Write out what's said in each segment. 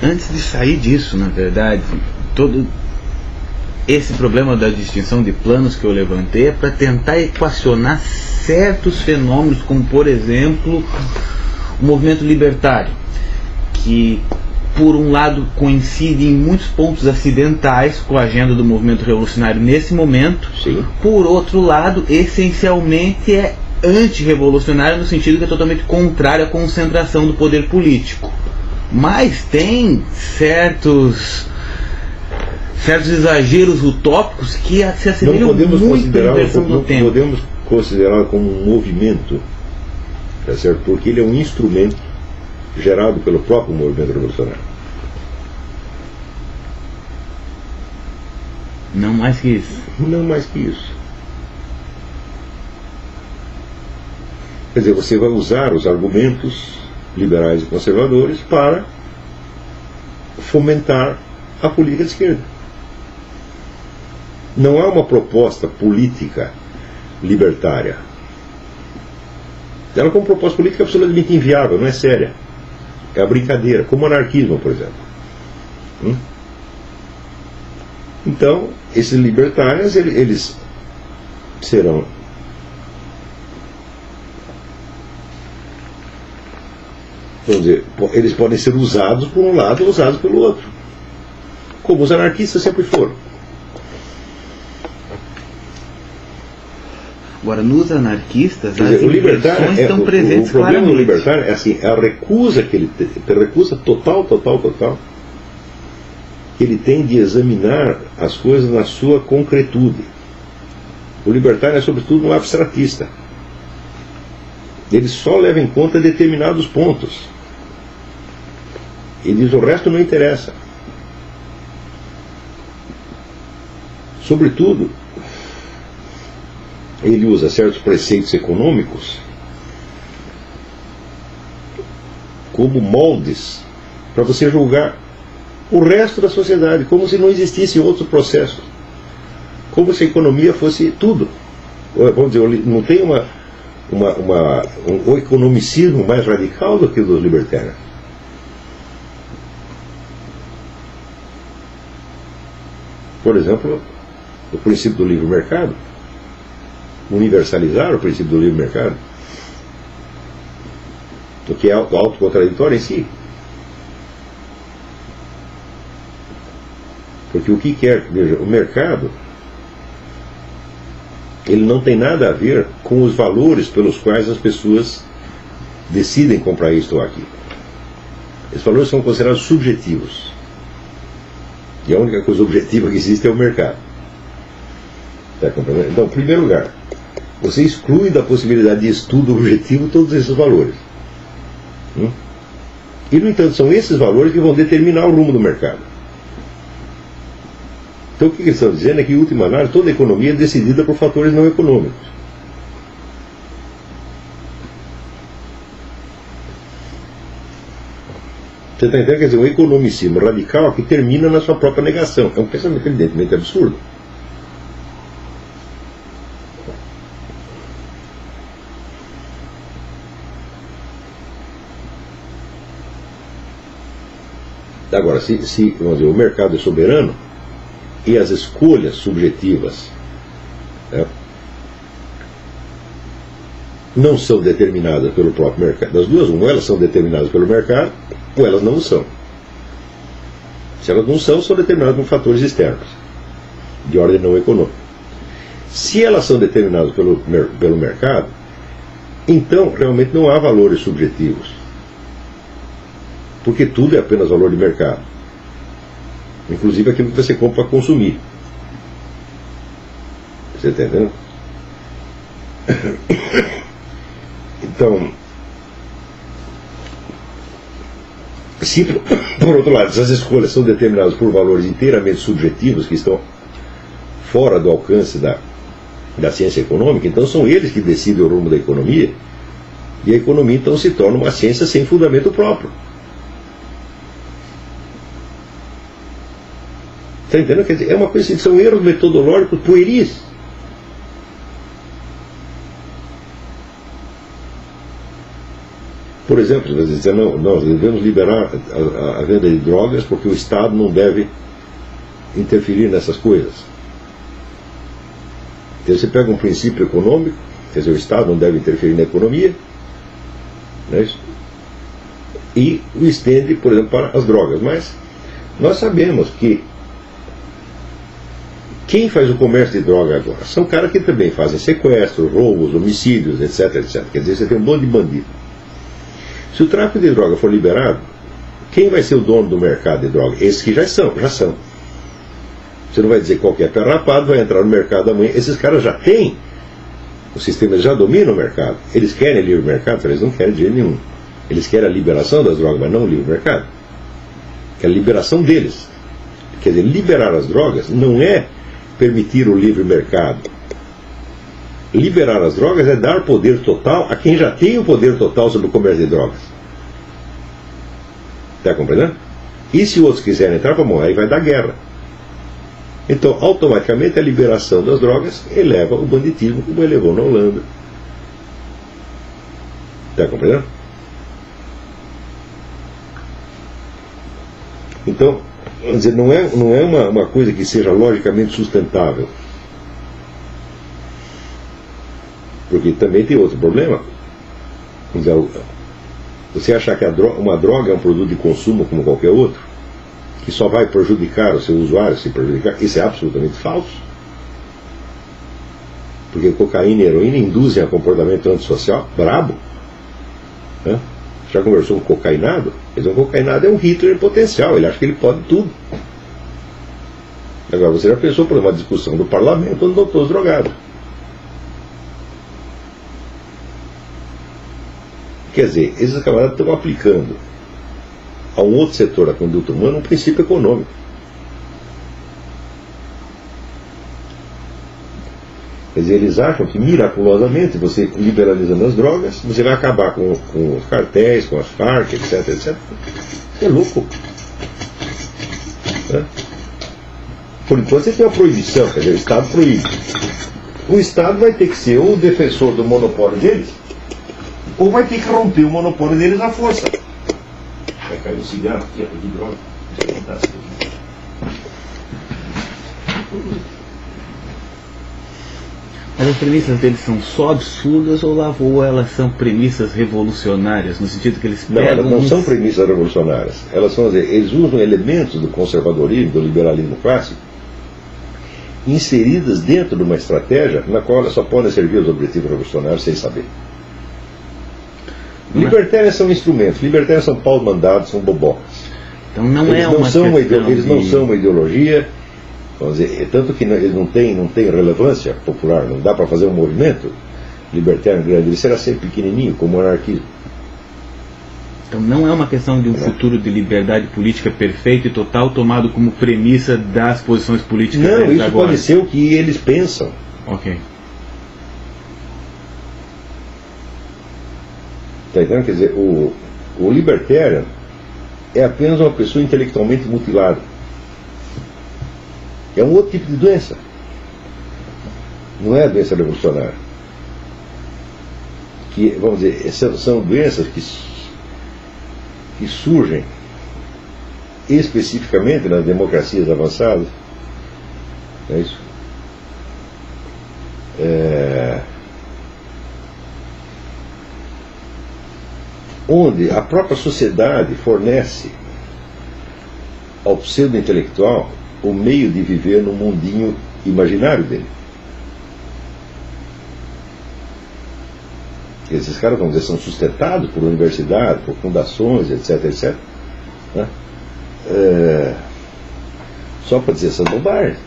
antes de sair disso, na verdade, todo esse problema da distinção de planos que eu levantei é para tentar equacionar certos fenômenos, como por exemplo o movimento libertário, que por um lado coincide em muitos pontos acidentais com a agenda do movimento revolucionário nesse momento. Sim. Por outro lado, essencialmente é antirrevolucionário no sentido que é totalmente contrário à concentração do poder político. Mas tem certos exageros utópicos que se assemelham muito à inversão do tempo. Não podemos considerá-lo como um movimento, tá certo? Porque ele é um instrumento gerado pelo próprio movimento revolucionário. Não mais que isso. Não mais que isso. Quer dizer, você vai usar os argumentos liberais e conservadores para fomentar a política de esquerda. Não há uma proposta política libertária. Ela, como proposta política, é absolutamente inviável, não é séria. É a brincadeira, como o anarquismo, por exemplo. Então, esses libertários, eles serão vamos dizer, eles podem ser usados por um lado ou usados pelo outro, como os anarquistas sempre foram. Agora, nos anarquistas, quer dizer, as inversões estão presentes claramente. O problema do libertário é assim, a recusa que ele tem, a recusa total, que ele tem de examinar as coisas na sua concretude. O libertário é sobretudo um abstratista. Ele só leva em conta determinados pontos. Ele diz, o resto não interessa. Sobretudo, ele usa certos preceitos econômicos como moldes para você julgar o resto da sociedade, como se não existissem outros processos, como se a economia fosse tudo. Vamos dizer, não tem um economicismo mais radical do que o dos libertários. Por exemplo, o princípio do livre mercado, universalizar o princípio do livre mercado, o que é autocontraditório em si. Porque o que quer, veja, o mercado, ele não tem nada a ver com os valores pelos quais as pessoas decidem comprar isto ou aquilo. Esses valores são considerados subjetivos. E a única coisa objetiva que existe é o mercado. Está compreendendo? Então, em primeiro lugar, você exclui da possibilidade de estudo objetivo todos esses valores. E, no entanto, são esses valores que vão determinar o rumo do mercado. Então, o que eles estão dizendo é que, em última análise, toda a economia é decidida por fatores não econômicos. Você está entendendo? Quer dizer, um economicismo radical que termina na sua própria negação. É um pensamento evidentemente absurdo. Agora, se vamos dizer, o mercado é soberano e as escolhas subjetivas, né, não são determinadas pelo próprio mercado, das duas, ou elas são determinadas pelo mercado, ou elas não são. Se elas não são, são determinadas por fatores externos, de ordem não econômica. Se elas são determinadas pelo mercado, então realmente não há valores subjetivos, porque tudo é apenas valor de mercado, inclusive aquilo que você compra para consumir. Você está entendendo? Então, se por outro lado essas escolhas são determinadas por valores inteiramente subjetivos que estão fora do alcance da ciência econômica, então são eles que decidem o rumo da economia, e a economia então se torna uma ciência sem fundamento próprio. Está entendendo? Quer dizer, é uma coisa assim, são erros metodológicos pueris. Por exemplo, nós devemos liberar a venda de drogas porque o Estado não deve interferir nessas coisas. Então você pega um princípio econômico, quer dizer, o Estado não deve interferir na economia, não é isso? E o estende, por exemplo, para as drogas. Mas nós sabemos que quem faz o comércio de droga agora são caras que também fazem sequestros, roubos, homicídios, etc, etc. Quer dizer, você tem um monte de bandido. Se o tráfico de droga for liberado, quem vai ser o dono do mercado de droga? Esses que já são. Você não vai dizer qualquer pé rapado vai entrar no mercado amanhã. Esses caras já têm o sistema, eles já dominam o mercado. Eles querem livre mercado? Eles não querem de jeito nenhum. Eles querem a liberação das drogas, mas não o livre mercado. Que é a liberação deles. Quer dizer, liberar as drogas não é permitir o livre mercado. Liberar as drogas é dar poder total a quem já tem o poder total sobre o comércio de drogas. Está compreendendo? E se outros quiserem entrar, vamos, aí vai dar guerra. Então, automaticamente, a liberação das drogas eleva o banditismo, como elevou na Holanda. Está compreendendo? Então, quer dizer, não é uma coisa que seja logicamente sustentável. Porque também tem outro problema. Quer dizer, você achar que uma droga é um produto de consumo como qualquer outro, que só vai prejudicar o seu usuário, se prejudicar, isso é absolutamente falso. Porque cocaína e heroína induzem a comportamento antissocial brabo. Né? Já conversou com um cocainado? Um cocainado é um Hitler potencial, ele acha que ele pode tudo. Agora, você já pensou por uma discussão do parlamento onde não todos drogados. Quer dizer, esses camaradas estão aplicando a um outro setor da conduta humana um princípio econômico. Quer dizer, eles acham que miraculosamente, você liberalizando as drogas, você vai acabar com os cartéis, com as Farc, etc, etc. É louco. Né? Por enquanto você tem uma proibição, quer dizer, o Estado proíbe. O Estado vai ter que ser ou o defensor do monopólio deles, ou vai ter que romper o monopólio deles à força. Vai cair um cigarro aqui, de droga. Deixa eu contar isso aqui. Mas as premissas deles são só absurdas ou elas são premissas revolucionárias, no sentido que eles pegam... Não, elas não são premissas revolucionárias. Elas são, eles usam elementos do conservadorismo, do liberalismo clássico, inseridas dentro de uma estratégia na qual elas só podem servir aos objetivos revolucionários sem saber. Libertários são instrumentos, libertários são pau mandados, são bobocas. Então não eles é não uma são questão eles não são uma ideologia, vamos dizer, tanto que eles não têm relevância popular, não dá para fazer um movimento libertário grande, ele será sempre pequenininho, como o anarquismo. Então não é uma questão de um futuro de liberdade política perfeito e total tomado como premissa das posições políticas não, deles isso agora. pode ser o que eles pensam. Ok. Tá entendendo? Quer dizer, o libertário é apenas uma pessoa intelectualmente mutilada. É um outro tipo de doença. Não é a doença revolucionária. Que, vamos dizer, são doenças que surgem especificamente nas democracias avançadas. É isso? Onde a própria sociedade fornece ao pseudo-intelectual o meio de viver no mundinho imaginário dele. Esses caras, vamos dizer, são sustentados por universidades, por fundações, etc, etc. Né? Só para dizer essas bobagens.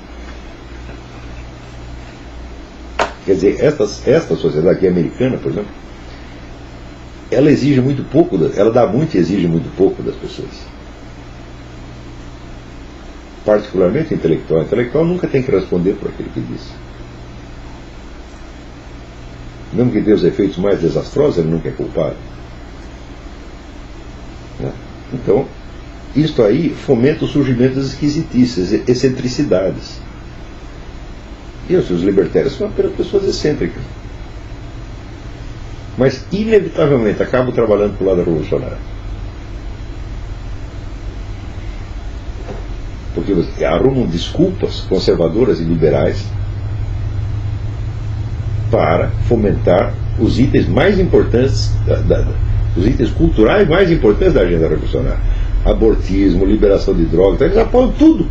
Quer dizer, esta sociedade aqui americana, por exemplo, ela exige muito pouco, ela dá muito e exige muito pouco das pessoas. Particularmente o intelectual. O intelectual nunca tem que responder por aquilo que diz. Mesmo que dê os efeitos mais desastrosos, ele nunca é culpado. Então, isto aí fomenta o surgimento das esquisitices, excentricidades. E os libertários são apenas pessoas excêntricas. mas inevitavelmente acabam trabalhando para o lado revolucionário. Porque arrumam desculpas conservadoras e liberais para fomentar os itens mais importantes, os itens culturais mais importantes da agenda revolucionária. Abortismo, liberação de drogas, então eles apoiam tudo.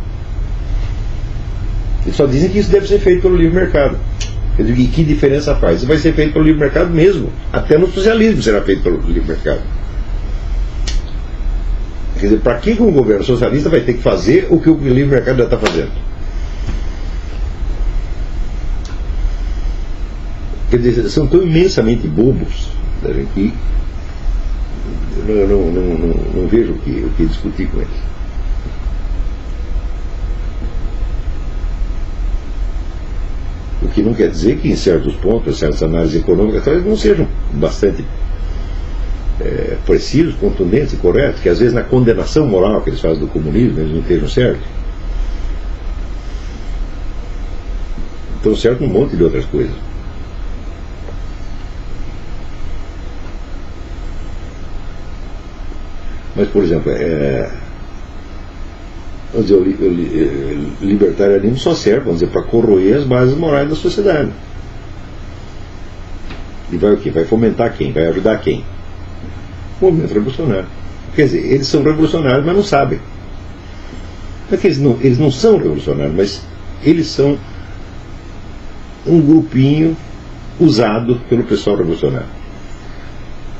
Eles só dizem que isso deve ser feito pelo livre mercado. Eu digo, e que diferença faz? Isso vai ser feito pelo livre mercado mesmo. Até no socialismo será feito pelo livre mercado. Quer dizer, para que um governo socialista vai ter que fazer o que o livre mercado já está fazendo? Quer dizer, são tão imensamente bobos que eu não vejo o que discutir com eles. O que não quer dizer que em certos pontos, certas análises econômicas, talvez não sejam bastante precisos, contundentes e corretos, que às vezes na condenação moral que eles fazem do comunismo eles não estejam certos. Estão certos um monte de outras coisas. Mas, por exemplo, vamos dizer, o libertarianismo só serve, vamos dizer, para corroer as bases morais da sociedade. E vai o quê? Vai fomentar quem? Vai ajudar quem? O movimento revolucionário. Quer dizer, eles são revolucionários, mas não sabem. Não é que eles não são revolucionários, mas eles são um grupinho usado pelo pessoal revolucionário.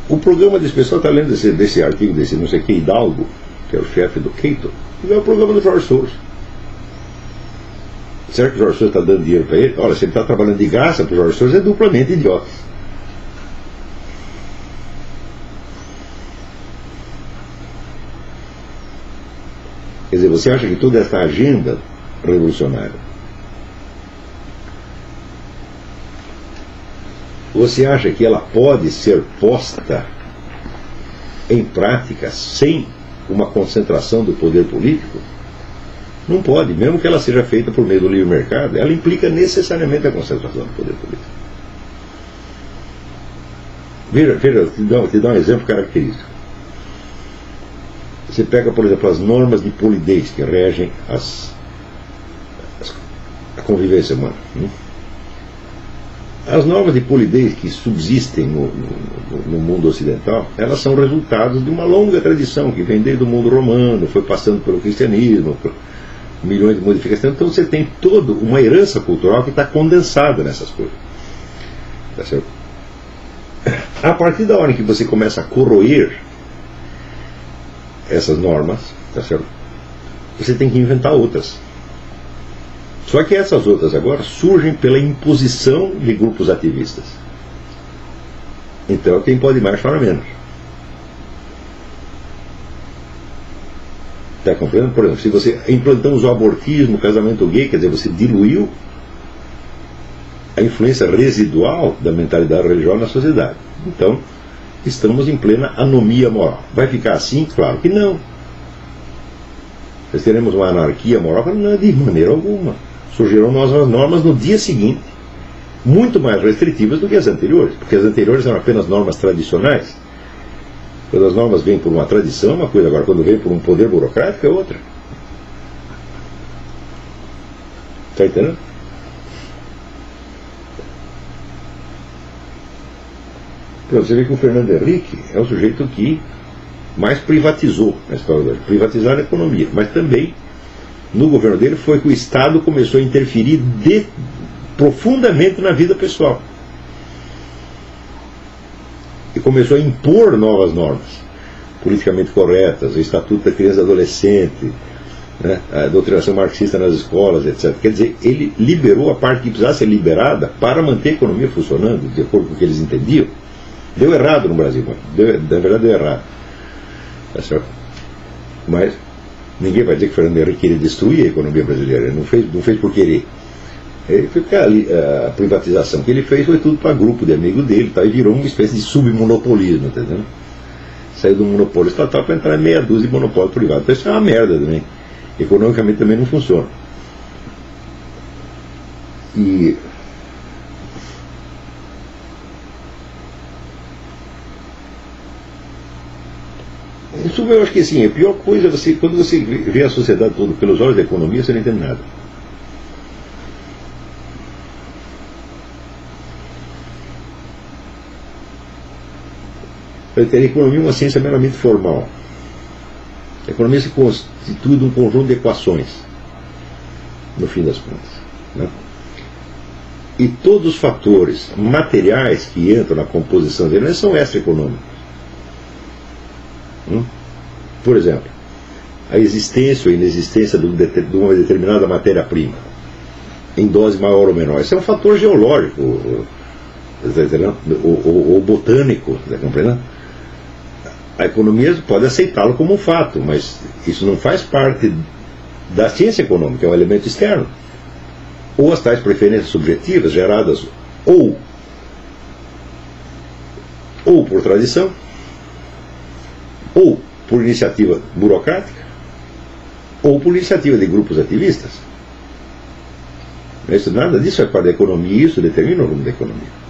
O programa desse pessoal está lendo desse artigo, desse não sei que Hidalgo, que é o chefe do Keito, e é o programa do Jorge Soros. Será que o Jorge Soros está dando dinheiro para ele? Olha, se ele está trabalhando de graça para o Jorge Soros, é duplamente idiota. Quer dizer, você acha que toda essa agenda revolucionária, você acha que ela pode ser posta em prática sem uma concentração do poder político? Não pode, mesmo que ela seja feita por meio do livre mercado, ela implica necessariamente a concentração do poder político. Veja, te dá um exemplo característico. Você pega, por exemplo, as normas de polidez que regem a convivência humana. As normas de polidez que subsistem no mundo ocidental, elas são resultados de uma longa tradição que vem desde o mundo romano, foi passando pelo cristianismo, por milhões de modificações. Então você tem toda uma herança cultural que está condensada nessas coisas. Tá certo? A partir da hora em que você começa a corroer essas normas, tá certo? Você tem que inventar outras. Só que essas outras agora surgem pela imposição de grupos ativistas. Então quem pode mais fala menos. Está compreendendo? Por exemplo, se você implantamos o abortismo, o casamento gay, quer dizer, você diluiu a influência residual da mentalidade religiosa na sociedade. Então, estamos em plena anomia moral. Vai ficar assim? Claro que não. Nós teremos uma anarquia moral? Não, de maneira alguma. Surgirão novas normas no dia seguinte, muito mais restritivas do que as anteriores, porque as anteriores eram apenas normas tradicionais. Quando as normas vêm por uma tradição é uma coisa, agora quando vêm por um poder burocrático é outra. Está entendendo? Você vê que o Fernando Henrique é o sujeito que mais privatizou na história dele, privatizar a economia, mas também no governo dele foi que o Estado começou a interferir profundamente na vida pessoal e começou a impor novas normas politicamente corretas, o Estatuto da Criança e Adolescente, né, a doutrinação marxista nas escolas, etc. Quer dizer, ele liberou a parte que precisava ser liberada para manter a economia funcionando de acordo com o que eles entendiam. Deu errado no Brasil, na verdade deu errado. Tá certo? Mas ninguém vai dizer que Fernando Henrique queria destruir a economia brasileira. Ele não fez por querer. Ele foi ali, a privatização que ele fez foi tudo para grupo de amigo dele, tá? E virou uma espécie de submonopolismo, entendeu? Saiu do monopólio estatal para entrar em meia dúzia de monopólio privado. Então isso é uma merda também. Economicamente também não funciona. E suma, eu acho que sim, a pior coisa é quando você vê a sociedade toda pelos olhos da economia, você não entende nada. A economia é uma ciência meramente formal. A economia se constitui de um conjunto de equações, no fim das contas, né? E todos os fatores materiais que entram na composição dele são extra-econômicos. Por exemplo, a existência ou inexistência de uma determinada matéria-prima, em dose maior ou menor. Isso é um fator geológico, ou botânico, está compreendendo? A economia pode aceitá-lo como um fato, mas isso não faz parte da ciência econômica, é um elemento externo. Ou as tais preferências subjetivas geradas ou por tradição, ou por iniciativa burocrática, ou por iniciativa de grupos ativistas. Isso, nada disso é parte da economia, e isso determina o rumo da economia.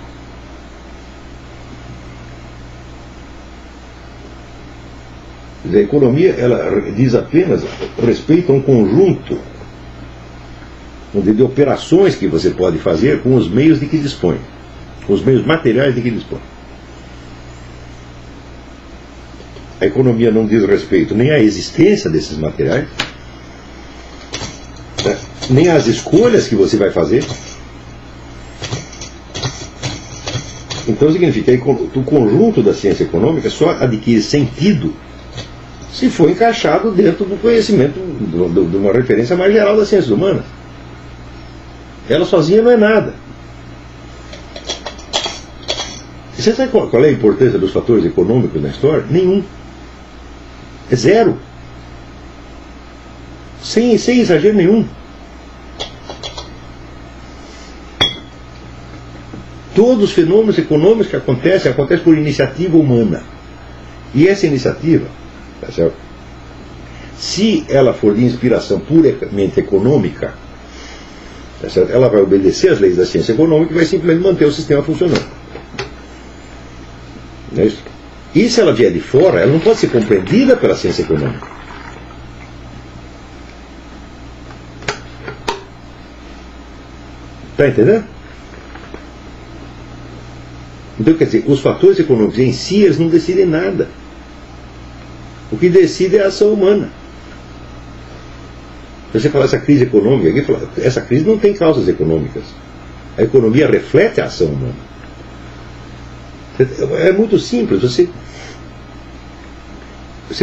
A economia, ela diz apenas respeito a um conjunto de operações que você pode fazer com os meios de que dispõe, com os meios materiais de que dispõe. A economia não diz respeito nem à existência desses materiais, né, nem às escolhas que você vai fazer. Então significa que o conjunto da ciência econômica só adquire sentido se for encaixado dentro do conhecimento, de uma referência mais geral das ciências humanas. Ela sozinha não é nada. Você sabe qual é a importância dos fatores econômicos na história? Nenhum. É zero. Sem exagero nenhum. Todos os fenômenos econômicos que acontecem por iniciativa humana. E essa iniciativa, tá certo? Se ela for de inspiração puramente econômica, tá certo? Ela vai obedecer às leis da ciência econômica e vai simplesmente manter o sistema funcionando. Não é isso? E se ela vier de fora, ela não pode ser compreendida pela ciência econômica. Está entendendo? Então, quer dizer, os fatores econômicos em si, eles não decidem nada. O que decide é a ação humana. Você fala essa crise econômica, aqui fala, essa crise não tem causas econômicas. A economia reflete a ação humana. É muito simples. Você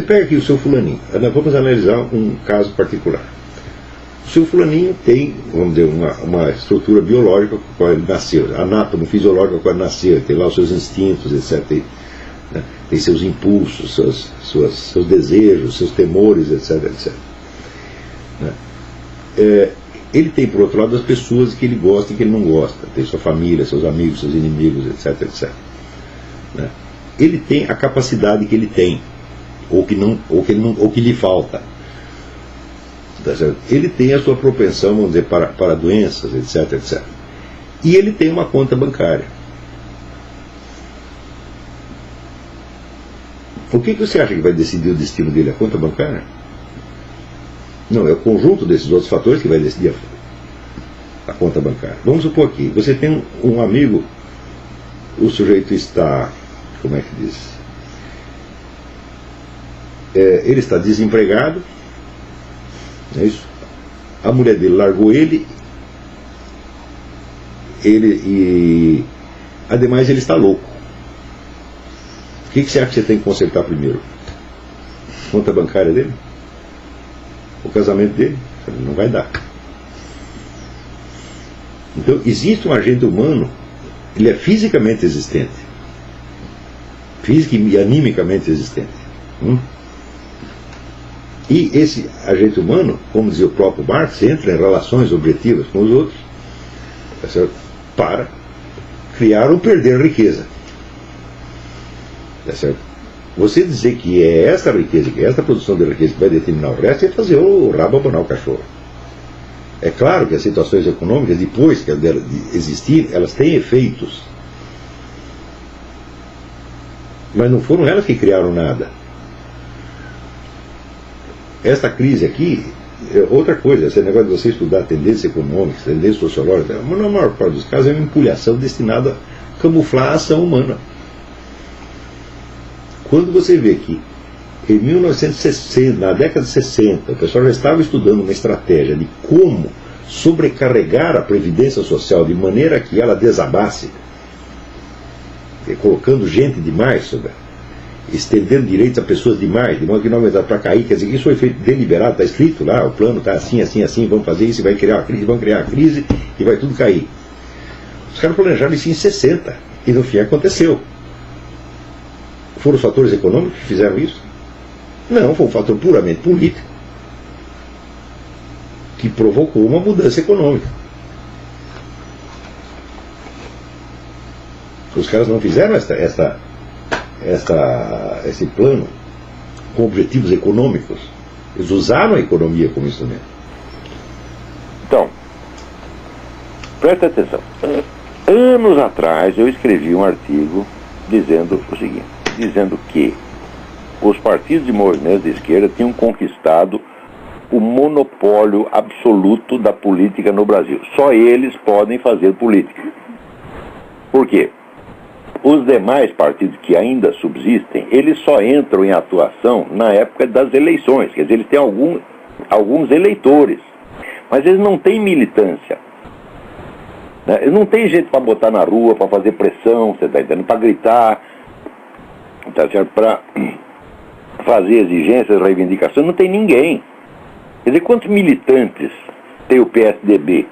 pega aqui o seu fulaninho. Vamos analisar um caso particular. O seu fulaninho tem, vamos dizer, uma estrutura biológica com a qual ele nasceu, anátomo fisiológico com a qual ele nasceu, tem lá os seus instintos, etc. Tem seus impulsos, seus desejos, seus temores, etc. Ele tem, por outro lado, as pessoas que ele gosta e que ele não gosta. Tem sua família, seus amigos, seus inimigos, etc. Ele tem a capacidade que ele tem, ou que lhe falta. Ele tem a sua propensão, vamos dizer, para doenças, etc. E ele tem uma conta bancária. O que você acha que vai decidir o destino dele? A conta bancária? Não, é o conjunto desses outros fatores que vai decidir a conta bancária. Vamos supor aqui, você tem um amigo, o sujeito está, como é que diz? Ele está desempregado, não é isso? A mulher dele largou ele, e ademais ele está louco. O que você acha que você tem que consertar primeiro? A conta bancária dele? O casamento dele? Não vai dar. Então existe um agente humano, ele é fisicamente existente, física e animicamente existente. E esse agente humano, como dizia o próprio Marx, entra em relações objetivas com os outros, tá certo? Para criar ou perder riqueza. Tá certo? Você dizer que é essa riqueza, que é essa produção de riqueza que vai determinar o resto, é fazer o rabo abanar o cachorro. É claro que as situações econômicas, depois que elas existirem, elas têm efeitos. Mas não foram elas que criaram nada. esta crise aqui é outra coisa. Esse negócio de você estudar tendência econômica, tendência sociológica, mas na maior parte dos casos é uma empulhação destinada a camuflar a ação humana. Quando você vê que em 1960, na década de 60, o pessoal já estava estudando uma estratégia de como sobrecarregar a Previdência Social de maneira que ela desabasse, colocando gente demais sobre ela, estendendo direitos a pessoas demais, de modo que não vai dar para cair. Quer dizer, isso foi feito deliberado, está escrito lá, o plano está assim, assim, assim, vamos fazer isso, vai criar uma crise, vão criar a crise e vai tudo cair. Os caras planejaram isso em 60 e no fim aconteceu. Foram os fatores econômicos que fizeram isso? Não, foi um fator puramente político que provocou uma mudança econômica. Os caras não fizeram esse plano com objetivos econômicos. Eles usaram a economia como instrumento. Então, presta atenção. Anos atrás eu escrevi um artigo dizendo o seguinte, dizendo que os partidos de movimento de esquerda tinham conquistado o monopólio absoluto da política no Brasil. Só eles podem fazer política. Por quê? Os demais partidos que ainda subsistem, eles só entram em atuação na época das eleições. Quer dizer, eles têm alguns eleitores, mas eles não têm militância. Né? Eles não têm gente para botar na rua, para fazer pressão, você está entendendo? Para gritar, tá certo? Para fazer exigências, reivindicações, não tem ninguém. Quer dizer, quantos militantes tem o PSDB?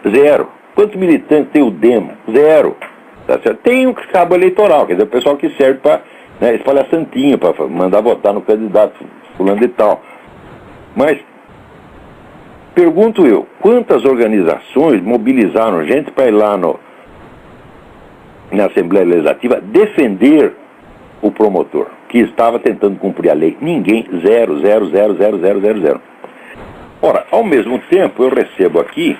Zero. Quantos militantes tem o Demo? Zero. Tá certo? Tem um cabo eleitoral, quer dizer, o pessoal que serve para, né, espalhar santinho, para mandar votar no candidato fulano e tal. Mas, pergunto eu, quantas organizações mobilizaram gente para ir lá na Assembleia Legislativa defender o promotor, que estava tentando cumprir a lei? Ninguém. Zero, zero, zero, zero, zero, zero, zero. Ora, ao mesmo tempo, eu recebo aqui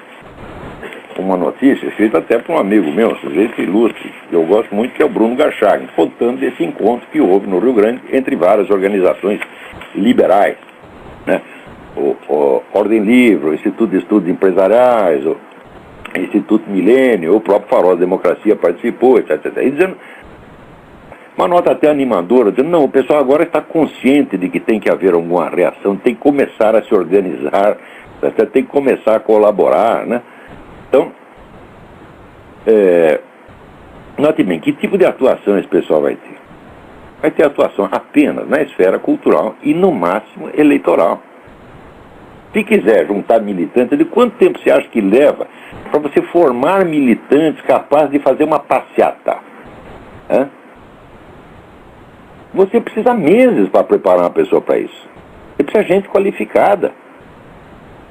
uma notícia escrita até por um amigo meu, um sujeito ilustre, que eu gosto muito, que é o Bruno Garchag, contando desse encontro que houve no Rio Grande entre várias organizações liberais, né? O Ordem Livre, o Instituto de Estudos Empresariais, o Instituto Milênio, o próprio Farol da Democracia participou, etc, etc. E dizendo, uma nota até animadora, dizendo, não, o pessoal agora está consciente de que tem que haver alguma reação, tem que começar a se organizar, tem que começar a colaborar, né? Então, note bem, que tipo de atuação esse pessoal vai ter? Vai ter atuação apenas na esfera cultural e, no máximo, eleitoral. Se quiser juntar militantes, de quanto tempo você acha que leva para você formar militantes capazes de fazer uma passeata? Hã? Você precisa meses para preparar uma pessoa para isso. Você precisa de gente qualificada.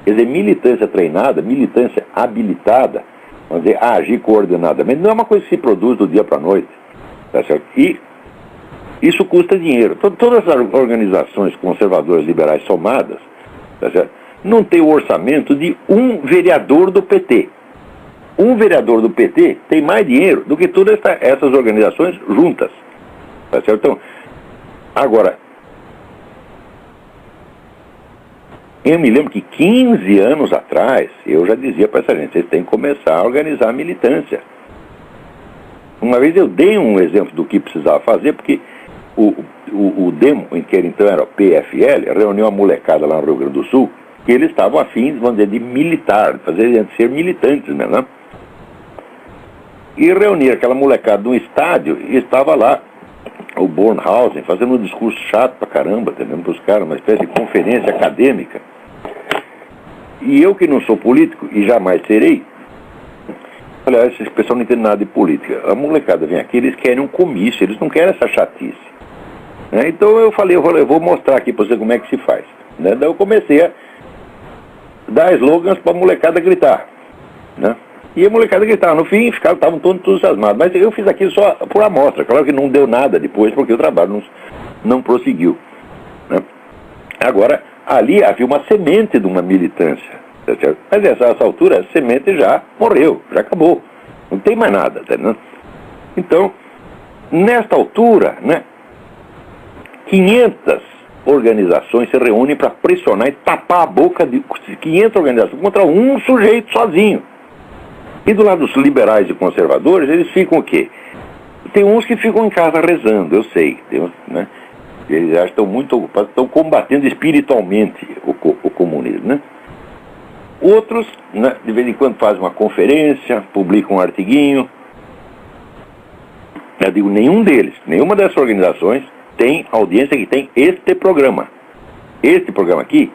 Quer dizer, militância treinada, militância habilitada, vamos dizer, agir coordenadamente, não é uma coisa que se produz do dia para a noite. Tá certo? E isso custa dinheiro. Todas as organizações conservadoras liberais somadas, tá certo? Não tem o orçamento de um vereador do PT. Um vereador do PT tem mais dinheiro do que todas essas organizações juntas. Tá certo? Então, agora, eu me lembro que 15 anos atrás, eu já dizia para essa gente, vocês têm que começar a organizar a militância. Uma vez eu dei um exemplo do que precisava fazer, porque o Demo, que então era o PFL, reuniu uma molecada lá no Rio Grande do Sul, que eles estavam afins, vamos dizer, de militar, de ser militantes mesmo, né? E reunir aquela molecada num estádio, e estava lá o Bornhausen fazendo um discurso chato pra caramba, entendendo, para os caras, uma espécie de conferência acadêmica. E eu, que não sou político, e jamais serei, falei, esse pessoal não entende nada de política. A molecada vem aqui, eles querem um comício, eles não querem essa chatice. Né? Então eu falei, eu vou mostrar aqui para você como é que se faz. Né? Daí eu comecei a dar slogans para a molecada gritar. Né? E a molecada gritava. No fim, estavam todos entusiasmados. Mas eu fiz aquilo só por amostra. Claro que não deu nada depois, porque o trabalho não prosseguiu. Né? Agora, ali havia uma semente de uma militância. Tá certo? Mas essa altura, a semente já morreu, já acabou. Não tem mais nada. Tá, né? Então, nesta altura, né, 500 organizações se reúnem para pressionar e tapar a boca de 500 organizações contra um sujeito sozinho. E do lado dos liberais e conservadores, eles ficam o quê? Tem uns que ficam em casa rezando, eu sei. Tem uns, né? Eles já estão muito ocupados, estão combatendo espiritualmente o comunismo, né? Outros, né, de vez em quando fazem uma conferência, publicam um artiguinho. Eu digo, nenhum deles, nenhuma dessas organizações tem audiência que tem este programa. Este programa aqui,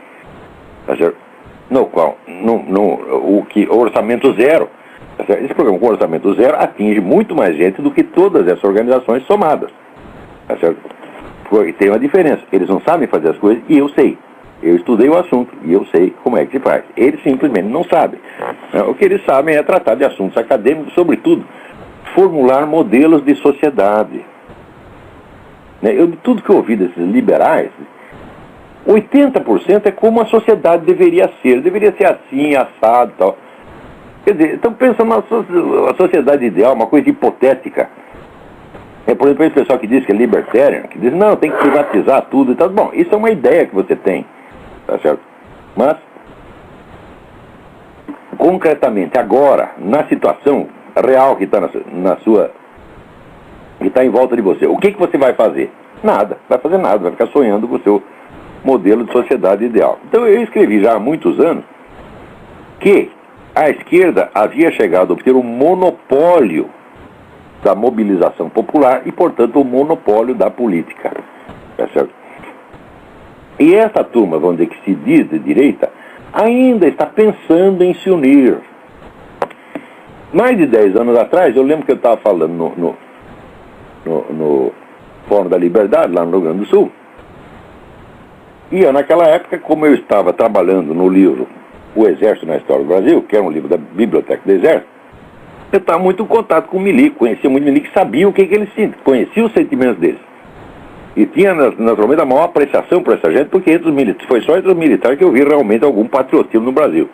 tá certo? No qual, o orçamento zero, tá certo? Esse programa com orçamento zero atinge muito mais gente do que todas essas organizações somadas, tá certo? Porque tem uma diferença, eles não sabem fazer as coisas e eu sei. Eu estudei o assunto e eu sei como é que se faz. Eles simplesmente não sabem. O que eles sabem é tratar de assuntos acadêmicos, sobretudo, formular modelos de sociedade. De tudo que eu ouvi desses liberais, 80% é como a sociedade deveria ser assim, assado e tal. Quer dizer, estão pensando na sociedade ideal, uma coisa hipotética. Por exemplo, esse pessoal que diz que é libertarian, que diz, não, tem que privatizar tudo e tal. Bom, isso é uma ideia que você tem, tá certo? Mas, concretamente, agora, na situação real que está que está em volta de você, o que você vai fazer? Nada, vai fazer nada, vai ficar sonhando com o seu modelo de sociedade ideal. Então eu escrevi já há muitos anos que a esquerda havia chegado a obter o monopólio da mobilização popular e, portanto, o monopólio da política. Tá certo? E essa turma, vamos dizer, que se diz de direita, ainda está pensando em se unir. Mais de 10 anos atrás, eu lembro que eu estava falando no Fórum da Liberdade, lá no Rio Grande do Sul. E eu, naquela época, como eu estava trabalhando no livro O Exército na História do Brasil, que é um livro da Biblioteca do Exército, eu estava muito em contato com o milico, conhecia muito milico, sabia o que eles sentiam, conhecia os sentimentos deles. E tinha, naturalmente, a maior apreciação por essa gente, porque entre os militares, foi só entre os militares que eu vi realmente algum patriotismo no Brasil.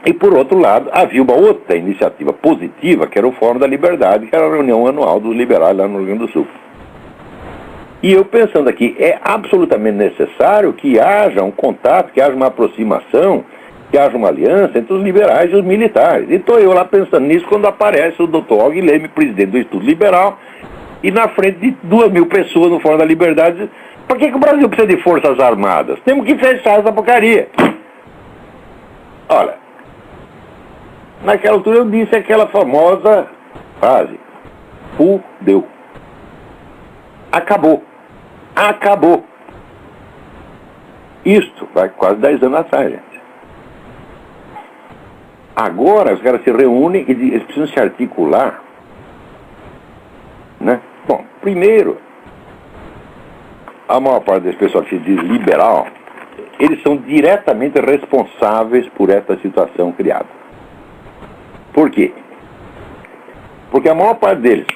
E, por outro lado, havia uma outra iniciativa positiva, que era o Fórum da Liberdade, que era a reunião anual dos liberais lá no Rio Grande do Sul. E eu pensando aqui, é absolutamente necessário que haja um contato, que haja uma aproximação, que haja uma aliança entre os liberais e os militares. E estou eu lá pensando nisso quando aparece o Dr. Alguilherme, presidente do Instituto Liberal, e na frente de 2.000 pessoas no Fórum da Liberdade, diz, por que o Brasil precisa de forças armadas? Temos que fechar essa porcaria. Olha, naquela altura eu disse aquela famosa frase, fudeu. Acabou. Acabou. Isto vai quase 10 anos atrás, gente. Agora os caras se reúnem e eles precisam se articular, né? Bom, primeiro, a maior parte das pessoas que se diz liberal, eles são diretamente responsáveis por essa situação criada. Por quê? Porque a maior parte deles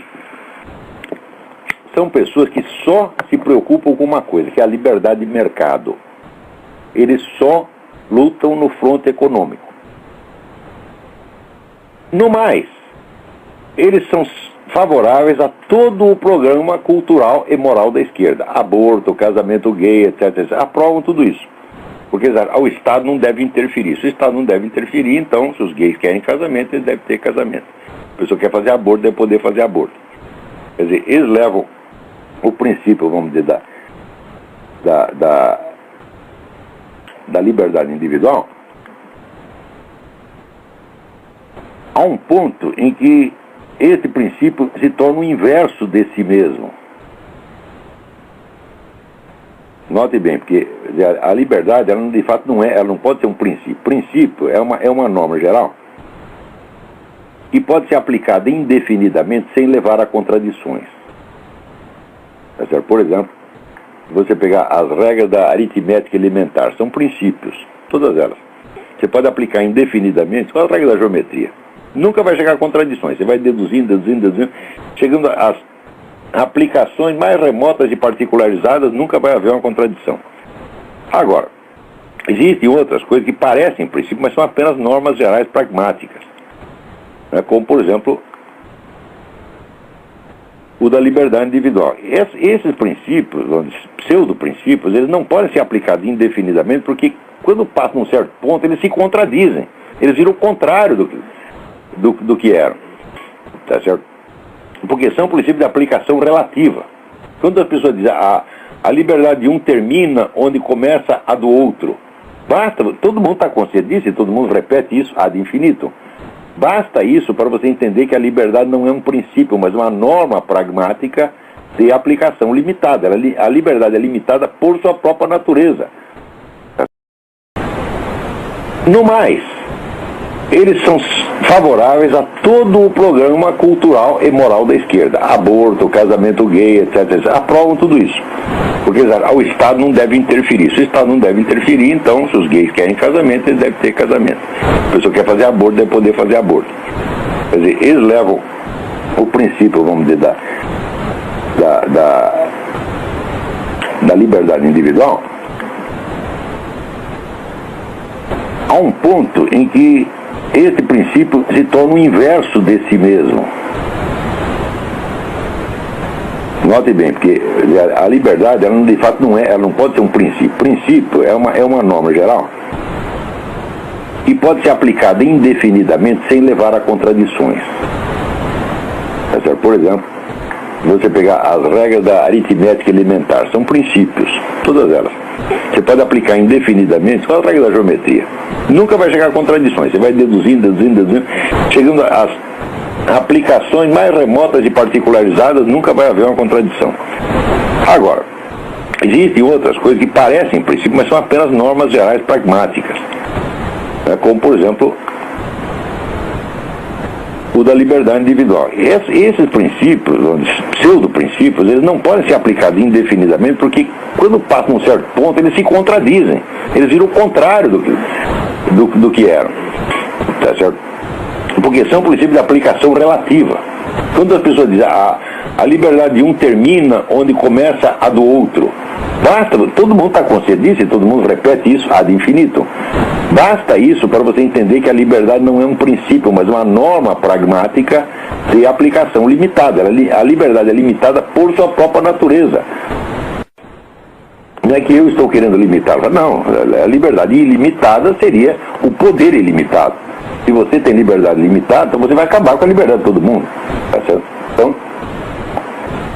são pessoas que só se preocupam com uma coisa, que é a liberdade de mercado. Eles só lutam no fronte econômico. No mais, eles são favoráveis a todo o programa cultural e moral da esquerda. Aborto, casamento gay, etc, etc. Aprovam tudo isso. Porque o Estado não deve interferir. Se o Estado não deve interferir, então, se os gays querem casamento, eles devem ter casamento. Se a pessoa quer fazer aborto, deve poder fazer aborto. Quer dizer, eles levam o princípio, vamos dizer, da liberdade individual a um ponto em que esse princípio se torna o inverso de si mesmo. Note bem, porque a liberdade, ela de fato não é, ela não pode ser um princípio. Princípio é uma norma geral que pode ser aplicada indefinidamente sem levar a contradições. Tá certo? Por exemplo, se você pegar as regras da aritmética elementar, são princípios, todas elas. Você pode aplicar indefinidamente, qual é a regra da geometria? Nunca vai chegar a contradições, você vai deduzindo, chegando às aplicações mais remotas e particularizadas, nunca vai haver uma contradição. Agora, existem outras coisas que parecem princípios, mas são apenas normas gerais pragmáticas. Como, por exemplo, o da liberdade individual. Esses princípios, pseudo-princípios, eles não podem ser aplicados indefinidamente, porque quando passam um certo ponto, eles se contradizem. Eles viram o contrário do que eram. Tá certo? Porque são princípios de aplicação relativa. Quando as pessoas dizem a liberdade de um termina onde começa a do outro, basta, todo mundo está consciente disso e todo mundo repete isso ad infinitum. Basta isso para você entender que a liberdade não é um princípio, mas uma norma pragmática de aplicação limitada. A liberdade é limitada por sua própria natureza. No mais, eles são favoráveis a todo o programa cultural e moral da esquerda. Aborto, casamento gay, etc. Aprovam tudo isso. Porque o Estado não deve interferir. Se o Estado não deve interferir, então, se os gays querem casamento, eles devem ter casamento. Se a pessoa quer fazer aborto, deve poder fazer aborto. Quer dizer, eles levam o princípio, vamos dizer, da liberdade individual a um ponto em que esse princípio se torna o inverso de si mesmo. Note bem, porque a liberdade, ela de fato não é, ela não pode ser um princípio. Princípio é uma norma geral e pode ser aplicada indefinidamente sem levar a contradições. Por exemplo, você pegar as regras da aritmética elementar, são princípios, todas elas. Você pode aplicar indefinidamente com as regras da geometria. Nunca vai chegar a contradições. Você vai deduzindo, chegando às aplicações mais remotas e particularizadas, nunca vai haver uma contradição. Agora, existem outras coisas que parecem princípios, mas são apenas normas gerais pragmáticas, né? Como, por exemplo, o da liberdade individual. Esses princípios, pseudo-princípios, eles não podem ser aplicados indefinidamente, porque quando passam um certo ponto, eles se contradizem. Eles viram o contrário do que eram. Tá certo? Porque são princípios de aplicação relativa. Quando as pessoas dizem a liberdade de um termina onde começa a do outro, basta, todo mundo está consciente disso e todo mundo repete isso ad infinitum. Basta isso para você entender que a liberdade não é um princípio, mas uma norma pragmática de aplicação limitada. A liberdade é limitada por sua própria natureza. Não é que eu estou querendo limitá-la, não. A liberdade ilimitada seria o poder ilimitado. Se você tem liberdade limitada, então você vai acabar com a liberdade de todo mundo. Tá certo? Então,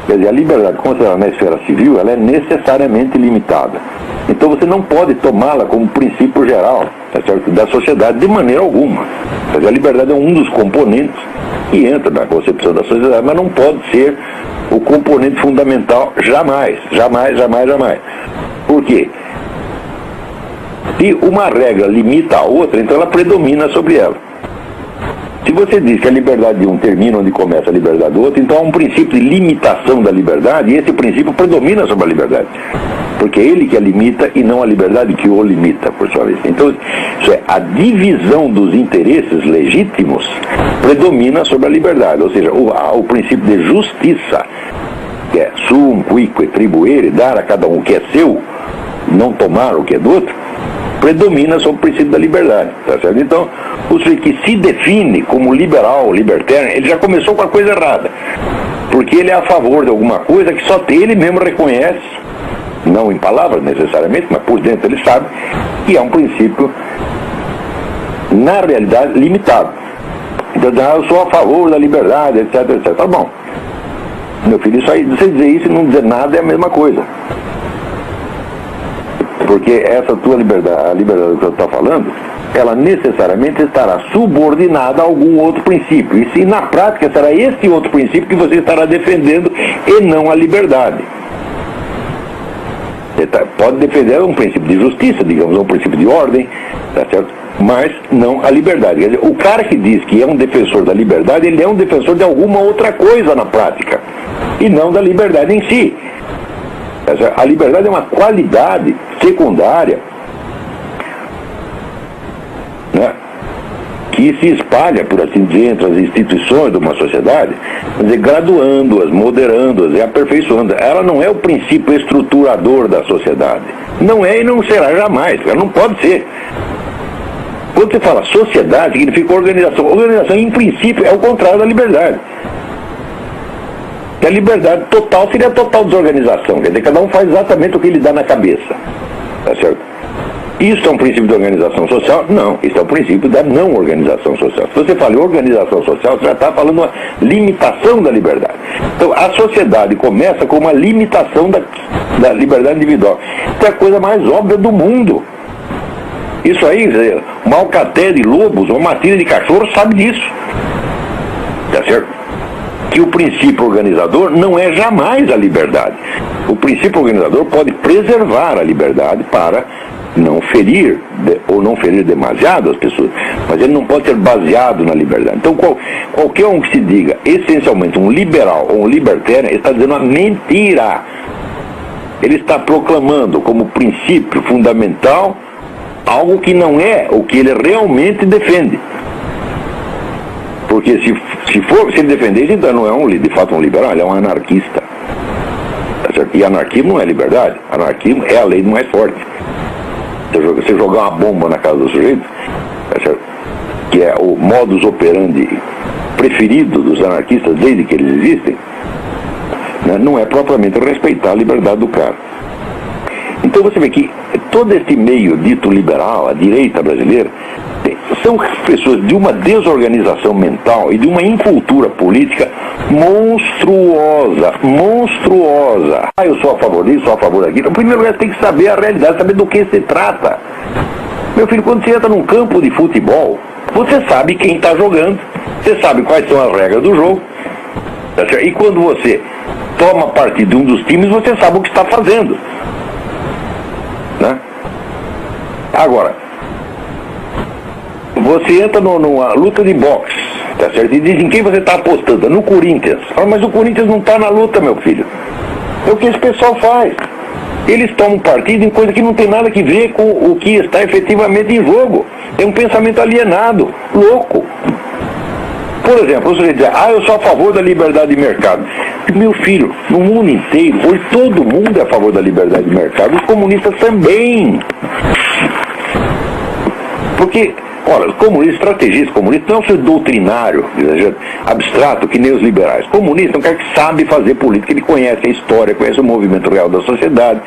quer dizer, a liberdade considerada na esfera civil, ela é necessariamente limitada. Então você não pode tomá-la como princípio geral, tá certo, da sociedade de maneira alguma. Quer dizer, a liberdade é um dos componentes que entra na concepção da sociedade, mas não pode ser o componente fundamental jamais. Por quê? Se uma regra limita a outra, então ela predomina sobre ela. Se você diz que a liberdade de um termina onde começa a liberdade do outro, então há um princípio de limitação da liberdade, e esse princípio predomina sobre a liberdade. Porque é ele que a limita e não a liberdade que o limita, por sua vez. Então, isso é, a divisão dos interesses legítimos predomina sobre a liberdade. Ou seja, o princípio de justiça, que é sum quique tribuere, dar a cada um o que é seu, não tomar o que é do outro, predomina sobre o princípio da liberdade, tá certo? Então, o sujeito que se define como liberal, libertário, ele já começou com a coisa errada, porque ele é a favor de alguma coisa que só ele mesmo reconhece, não em palavras necessariamente, mas por dentro ele sabe, que é um princípio, na realidade, limitado. Então, eu sou a favor da liberdade, etc, etc. Tá bom. Meu filho, isso aí, você dizer isso e não dizer nada é a mesma coisa. Porque essa tua liberdade, a liberdade que você está falando, ela necessariamente estará subordinada a algum outro princípio. E se na prática será esse outro princípio que você estará defendendo e não a liberdade. Você pode defender um princípio de justiça, digamos, um princípio de ordem, tá certo? Mas não a liberdade. Quer dizer, o cara que diz que é um defensor da liberdade, ele é um defensor de alguma outra coisa na prática, e não da liberdade em si. A liberdade é uma qualidade secundária, né, que se espalha, por assim dizer, entre as instituições de uma sociedade, quer dizer, graduando-as, moderando-as e aperfeiçoando. Ela não é o princípio estruturador da sociedade. Não é e não será jamais. Ela não pode ser. Quando você fala sociedade, significa organização. Organização, em princípio, é o contrário da liberdade. Que a liberdade total seria a total desorganização, quer dizer, cada um faz exatamente o que lhe dá na cabeça, tá certo? Isso é um princípio de organização social? Não, isso é um princípio da não organização social. Se você fala em organização social, você já está falando uma limitação da liberdade. Então, a sociedade começa com uma limitação da liberdade individual. Isso é a coisa mais óbvia do mundo. Isso aí, uma alcateia de lobos, uma matilha de cachorro sabe disso. Tá certo? Que o princípio organizador não é jamais a liberdade. O princípio organizador pode preservar a liberdade para não ferir, ou não ferir demasiado as pessoas, mas ele não pode ser baseado na liberdade. Então, qualquer um que se diga essencialmente um liberal ou um libertário está dizendo uma mentira. Ele está proclamando como princípio fundamental algo que não é o que ele realmente defende. Porque se ele defender isso, então não é de fato um liberal, ele é um anarquista. Tá certo? E anarquismo não é liberdade, anarquismo é a lei do mais forte. Você jogar uma bomba na casa do sujeito, tá certo? Que é o modus operandi preferido dos anarquistas desde que eles existem, né? Não é propriamente respeitar a liberdade do cara. Então você vê que todo esse meio dito liberal, a direita brasileira, são pessoas de uma desorganização mental e de uma incultura política monstruosa. Eu sou a favor disso, sou a favor daquilo. Em primeiro lugar, você tem que saber a realidade, saber do que se trata. Meu filho, quando você entra num campo de futebol, você sabe quem está jogando, você sabe quais são as regras do jogo, e quando você toma partido de um dos times, você sabe o que está fazendo, né? Agora, você entra numa luta de boxe, tá certo? E dizem quem você está apostando? No Corinthians. Fala, mas o Corinthians não está na luta, meu filho. É o que esse pessoal faz. Eles tomam partido em coisa que não tem nada a ver com o que está efetivamente em jogo. É um pensamento alienado, louco. Por exemplo, você diz, eu sou a favor da liberdade de mercado. Meu filho, no mundo inteiro, hoje todo mundo é a favor da liberdade de mercado, os comunistas também. Porque, olha, estrategista comunista não é um ser doutrinário, abstrato, que nem os liberais. Comunista é um cara que sabe fazer política, ele conhece a história, conhece o movimento real da sociedade.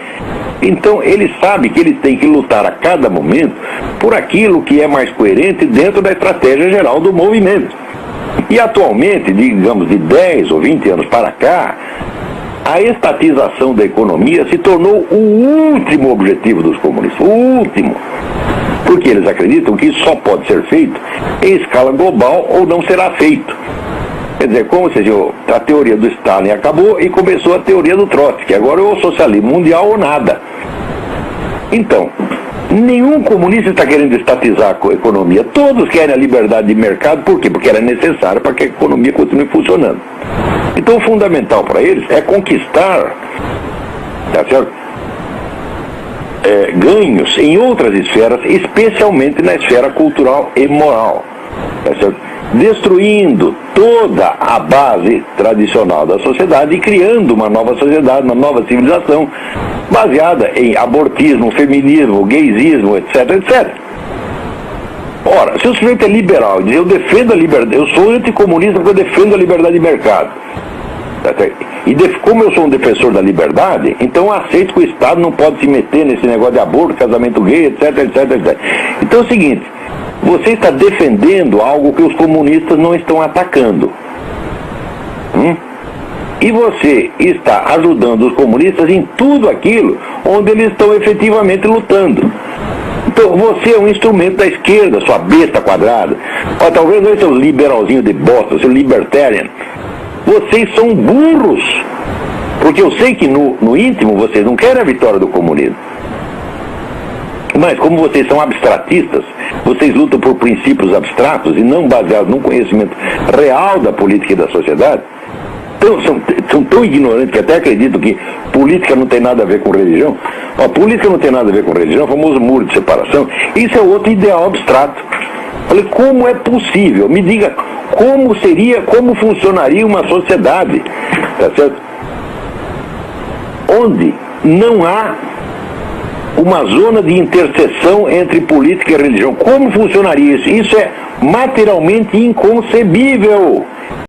Então, ele sabe que ele tem que lutar a cada momento por aquilo que é mais coerente dentro da estratégia geral do movimento. E atualmente, digamos, de 10 ou 20 anos para cá, a estatização da economia se tornou o último objetivo dos comunistas, o último. Porque eles acreditam que isso só pode ser feito em escala global ou não será feito. Quer dizer, como se diz, a teoria do Stalin acabou e começou a teoria do Trotsky. Agora é o socialismo mundial ou nada. Então, nenhum comunista está querendo estatizar a economia. Todos querem a liberdade de mercado. Por quê? Porque ela é necessária para que a economia continue funcionando. Então, o fundamental para eles é conquistar, tá certo? Ganhos em outras esferas, especialmente na esfera cultural e moral, tá certo? Destruindo toda a base tradicional da sociedade e criando uma nova sociedade, uma nova civilização baseada em abortismo, feminismo, gaysismo, etc, etc. Ora, se o sujeito é liberal e diz eu defendo a liberdade, eu sou anticomunista porque eu defendo a liberdade de mercado, e como eu sou um defensor da liberdade, então eu aceito que o Estado não pode se meter nesse negócio de aborto, casamento gay, etc, etc, etc. Então é o seguinte, você está defendendo algo que os comunistas não estão atacando. E você está ajudando os comunistas em tudo aquilo onde eles estão efetivamente lutando. Então você é um instrumento da esquerda, sua besta quadrada. Talvez não seja o liberalzinho de bosta, seu libertarian. Vocês são burros. Porque eu sei que no íntimo vocês não querem a vitória do comunismo. Mas como vocês são abstratistas, vocês lutam por princípios abstratos e não baseados num conhecimento real da política e da sociedade, são tão ignorantes que até acreditam que política não tem nada a ver com religião. A política não tem nada a ver com religião, o famoso muro de separação. Isso é outro ideal abstrato. Falei, como é possível? Me diga como funcionaria uma sociedade, tá certo? Onde não há uma zona de interseção entre política e religião. Como funcionaria isso? Isso é materialmente inconcebível.